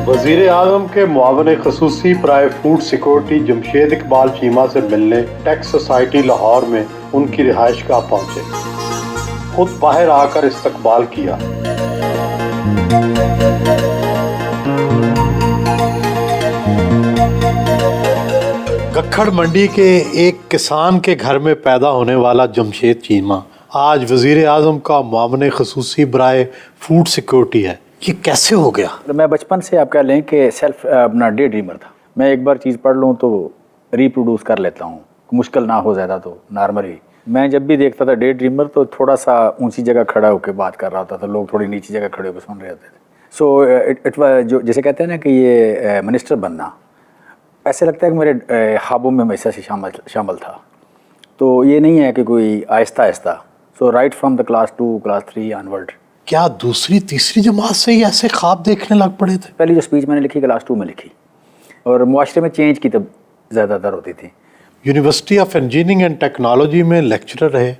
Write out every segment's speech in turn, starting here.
وزیر اعظم کے معاون خصوصی برائے فوڈ سیکورٹی جمشید اقبال چیمہ سے ملنے ٹیکس سوسائٹی لاہور میں ان کی رہائش گاہ پہنچے، خود باہر آ کر استقبال کیا۔ گکھڑ منڈی کے ایک کسان کے گھر میں پیدا ہونے والا جمشید چیمہ آج وزیر اعظم کا معاون خصوصی برائے فوڈ سیکورٹی ہے۔ یہ کیسے ہو گیا؟ میں بچپن سے آپ کہہ لیں کہ سیلف اپنا ڈے ڈریمر تھا۔ میں ایک بار چیز پڑھ لوں تو ریپروڈیوس کر لیتا ہوں، مشکل نہ ہو زیادہ تو نارملی۔ میں جب بھی دیکھتا تھا ڈے ڈریمر تو تھوڑا سا اونچی جگہ کھڑا ہو کے بات کر رہا ہوتا تھا، لوگ تھوڑی نیچی جگہ کھڑے ہو کے سن رہے ہوتے تھے۔ جو جیسے کہتے ہیں نا کہ یہ منسٹر بننا، ایسے لگتا ہے کہ میرے خوابوں میں ہمیشہ سے شامل تھا۔ تو یہ نہیں ہے کہ کوئی آہستہ آہستہ، so right from the class 2 class 3 onward. کیا دوسری تیسری جماعت سے ہی ایسے خواب دیکھنے لگ پڑے تھے؟ پہلی جو اسپیچ میں نے لکھی کلاس 2 میں لکھی، اور معاشرے میں چینج کی تب زیادہ تر ہوتی تھی۔ University of engineering and technology میں لیکچرر رہے،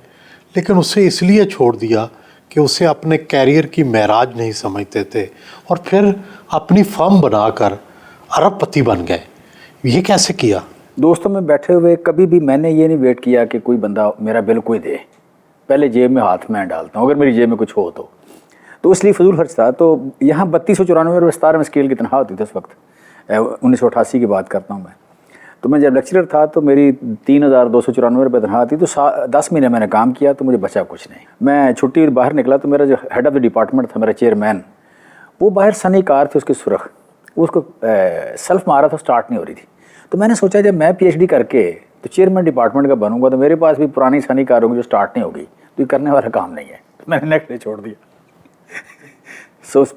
لیکن اسے اس لیے چھوڑ دیا کہ اسے اپنے کیریئر کی معراج نہیں سمجھتے تھے، اور پھر اپنی فرم بنا کر ارب پتی بن گئے۔ یہ کیسے کیا؟ دوستوں میں بیٹھے ہوئے کبھی بھی میں نے یہ نہیں ویٹ کیا کہ کوئی بندہ میرا بل کوئی دے، پہلے جیب میں ہاتھ میں ڈالتا ہوں اگر میری جیب میں کچھ ہو تو اس لیے فضول خرچ تھا۔ تو یہاں 3294 روپے 17 اسکیل کی تنخواہ ہوتی تھی اس وقت، 1988 کی بات کرتا ہوں میں۔ تو میں جب لیکچرر تھا تو میری 3294 روپے تنخواہ تھی، تو 10 مہینے میں نے کام کیا تو مجھے بچا کچھ نہیں۔ میں چھٹی باہر نکلا تو میرا جو ہیڈ آف دا ڈپارٹمنٹ تھا، میرا چیئرمین، وہ باہر سنی کار تھی اس کی سرخ، وہ اس کو سیلف مارا تھا، سٹارٹ نہیں ہو رہی تھی۔ تو میں نے سوچا جب میں پی ایچ ڈی کر کے تو چیئرمین ڈپارٹمنٹ کا بنوں گا تو میرے پاس بھی پرانی سنی کار ہوگی جو سٹارٹ نہیں ہوگی، تو یہ کرنے والا کام نہیں ہے۔ میں نے نیکسٹ ڈے چھوڑ دیا،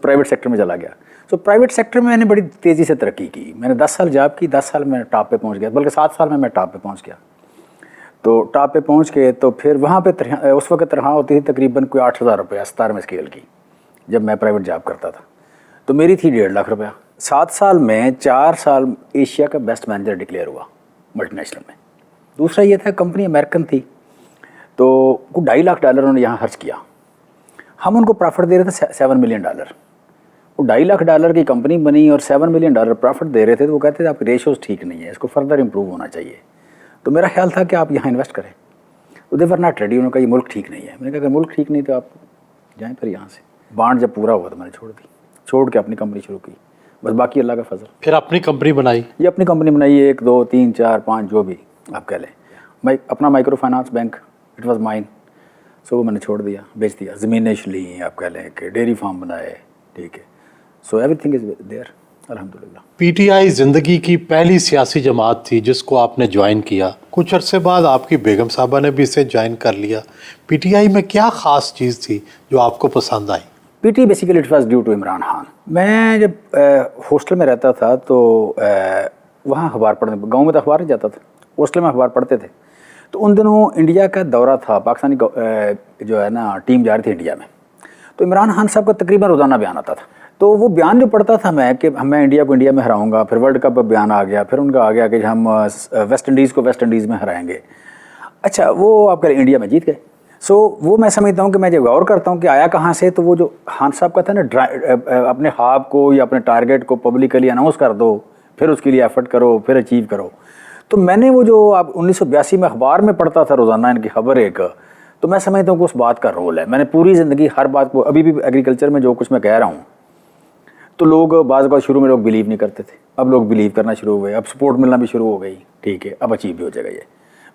پرائیویٹ سیکٹر میں چلا گیا۔ پرائیویٹ سیکٹر میں نے بڑی تیزی سے ترقی کی۔ میں نے 10 سال جاب کی، 10 سال میں ٹاپ پہ پہنچ گیا، بلکہ 7 سال میں ٹاپ پہ پہنچ گیا۔ تو ٹاپ پہ پہنچ کے تو پھر وہاں پہ اس وقت تنخواہ ہوتی تھی تقریباً کوئی 8000 روپیہ 17 اسکیل کی، جب میں پرائیویٹ جاب کرتا تھا تو میری تھی 1.5 لاکھ روپیہ۔ 7 سال میں 4 سال ایشیا کا بیسٹ مینیجر ڈکلیئر ہوا ملٹی نیشنل میں۔ دوسرا یہ تھا کمپنی امریکن تھی، تو کو $2.5 لاکھ انہوں نے یہاں خرچ کیا۔ ہم ان کو پرافٹ دے رہے تھے $7 ملین۔ وہ $2.5 لاکھ کی کمپنی بنی اور $7 ملین پرافٹ دے رہے تھے، تو وہ کہتے تھے آپ کے ریشوز ٹھیک نہیں ہے، اس کو فردر امپروو ہونا چاہیے۔ تو میرا خیال تھا کہ آپ یہاں انویسٹ کریں۔ دے ور ناٹ ریڈی، انہوں نے کہا یہ ملک ٹھیک نہیں ہے۔ میں نے کہا کہ ملک ٹھیک نہیں تو آپ جائیں پھر یہاں سے۔ بانڈ جب پورا ہوا تو میں نے چھوڑ دی، چھوڑ کے اپنی کمپنی شروع کی، بس باقی اللہ کا فضل۔ پھر اپنی کمپنی بنائی؟ یہ اپنی کمپنی بنائی، 1 2 3 4 5 جو بھی آپ کہہ لیں۔ میں اپنا micro finance bank, it was mine, so وہ میں نے چھوڑ دیا، بیچ دیا۔ زمینیں لیں، آپ کہہ لیں کہ ڈیری فارم بنائے، ٹھیک ہے۔ So everything is there الحمدللہ۔ پی ٹی آئی زندگی کی پہلی سیاسی جماعت تھی جس کو آپ نے جوائن کیا۔ کچھ عرصے بعد آپ کی بیگم صاحبہ نے بھی اسے جوائن کر لیا۔ پی ٹی آئی میں کیا خاص چیز تھی جو آپ کو پسند آئی؟ P T basically it was due to Imran Khan. میں جب ہاسٹل میں رہتا تھا تو وہاں اخبار پڑھنے، گاؤں میں تو اخبار نہیں جاتا تھا، ہاسٹل میں اخبار پڑھتے تھے۔ تو ان دنوں انڈیا کا دورہ تھا، پاکستانی جو ہے نا ٹیم جا رہی تھی انڈیا میں، تو عمران خان صاحب کا تقریباً روزانہ بیان آتا تھا۔ تو وہ بیان جو پڑھتا تھا میں کہ میں انڈیا کو انڈیا میں ہراؤں گا، پھر ورلڈ کپ کا بیان آ گیا، پھر ان کا آ گیا کہ ہم ویسٹ انڈیز کو ویسٹ انڈیز میں ہرائیں گے۔ اچھا وہ آپ کہہ رہے انڈیا میں جیت گئے۔ سو وہ میں سمجھتا ہوں کہ میں جب غور کرتا ہوں کہ آیا کہاں سے، تو وہ جو خان صاحب کا تھا نا، اپنے خواب کو یا اپنے ٹارگیٹ کو پبلکلی اناؤنس کر دو، پھر اس کے لیے ایفرٹ کرو، پھر اچیو کرو۔ تو میں نے وہ جو اب 1982 میں اخبار میں پڑھتا تھا روزانہ ان کی خبر ایک، تو میں سمجھتا ہوں کہ اس بات کا رول ہے۔ میں نے پوری زندگی ہر بات کو، ابھی بھی ایگریکلچر میں جو کچھ میں کہہ رہا ہوں تو لوگ بعض اوقات شروع میں لوگ بلیو نہیں کرتے تھے، اب لوگ بلیو کرنا شروع ہوئے، اب سپورٹ ملنا بھی شروع ہو گئی، ٹھیک ہے، اب اچیو بھی ہو جائے گا۔ یہ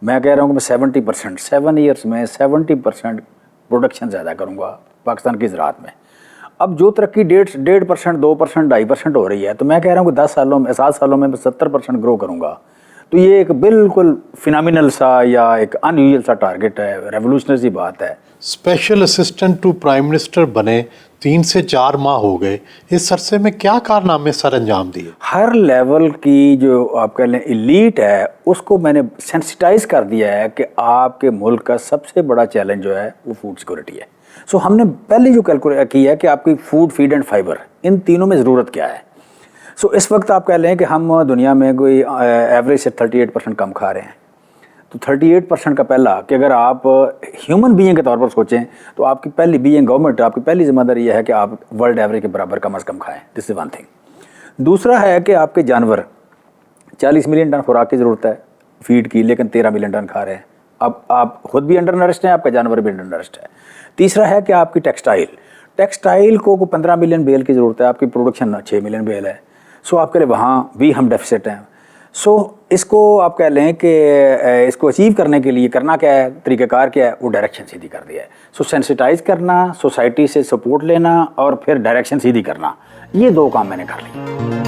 میں کہہ رہا ہوں کہ میں 70% 7 ایئرس میں 70% پروڈکشن زیادہ کروں گا پاکستان کی زراعت میں۔ اب جو ترقی 1.5%، 2%، 2.5% ہو رہی ہے، تو میں کہہ رہا ہوں کہ 10 سالوں میں 7 سالوں میں 70% گرو کروں گا۔ تو یہ ایک بالکل فینامینل سا یا ایک ان یوزل سا ٹارگیٹ ہے، ریولوشنری بات ہے۔ Special assistant to prime minister بنے 3 سے 4 ماہ ہو گئے، اس عرصے میں کیا کارنامے سر انجام دیے؟ ہر لیول کی جو آپ کہہ لیں ایلیٹ ہے، اس کو میں نے سینسٹائز کر دیا ہے کہ آپ کے ملک کا سب سے بڑا چیلنج جو ہے وہ فوڈ سیکورٹی ہے۔ سو ہم نے پہلے جو کیلکولیٹ کی ہے کہ آپ کی فوڈ، فیڈ اینڈ فائبر، ان تینوں میں ضرورت کیا ہے۔ سو اس وقت آپ کہہ لیں کہ ہم دنیا میں کوئی ایوریج سے 38% کم کھا رہے ہیں، تو 38% کا پہلا کہ اگر آپ ہیومن بینگ کے طور پر سوچیں تو آپ کی پہلی بینگ گورنمنٹ آپ کی پہلی ذمہ داری یہ ہے کہ آپ ورلڈ ایوریج کے برابر کم از کم کھائیں. دس از ون تھنگ. دوسرا ہے کہ آپ کے جانور 40 ملین ٹن خوراک کی ضرورت ہے فیڈ کی، لیکن 13 ملین ٹن کھا رہے ہیں. اب آپ خود بھی انڈر نرسڈ ہیں، آپ کا جانور بھی انڈر نرسڈ ہے. تیسرا ہے کہ آپ کی ٹیکسٹائل کو 15 ملین بیل کی ضرورت ہے، آپ کی پروڈکشن 6 ملین بیل ہے. سو آپ کے لیے وہاں بھی ہم ڈیفیسٹ ہیں. سو اس کو آپ کہہ لیں کہ اس کو اچیو کرنے کے لیے کرنا کیا ہے، طریقہ کار کیا ہے، وہ ڈائریکشن سیدھی کر دیا ہے. سو سینسٹائز کرنا، سوسائٹی سے سپورٹ لینا اور پھر ڈائریکشن سیدھی کرنا، یہ 2 کام میں نے کر لی.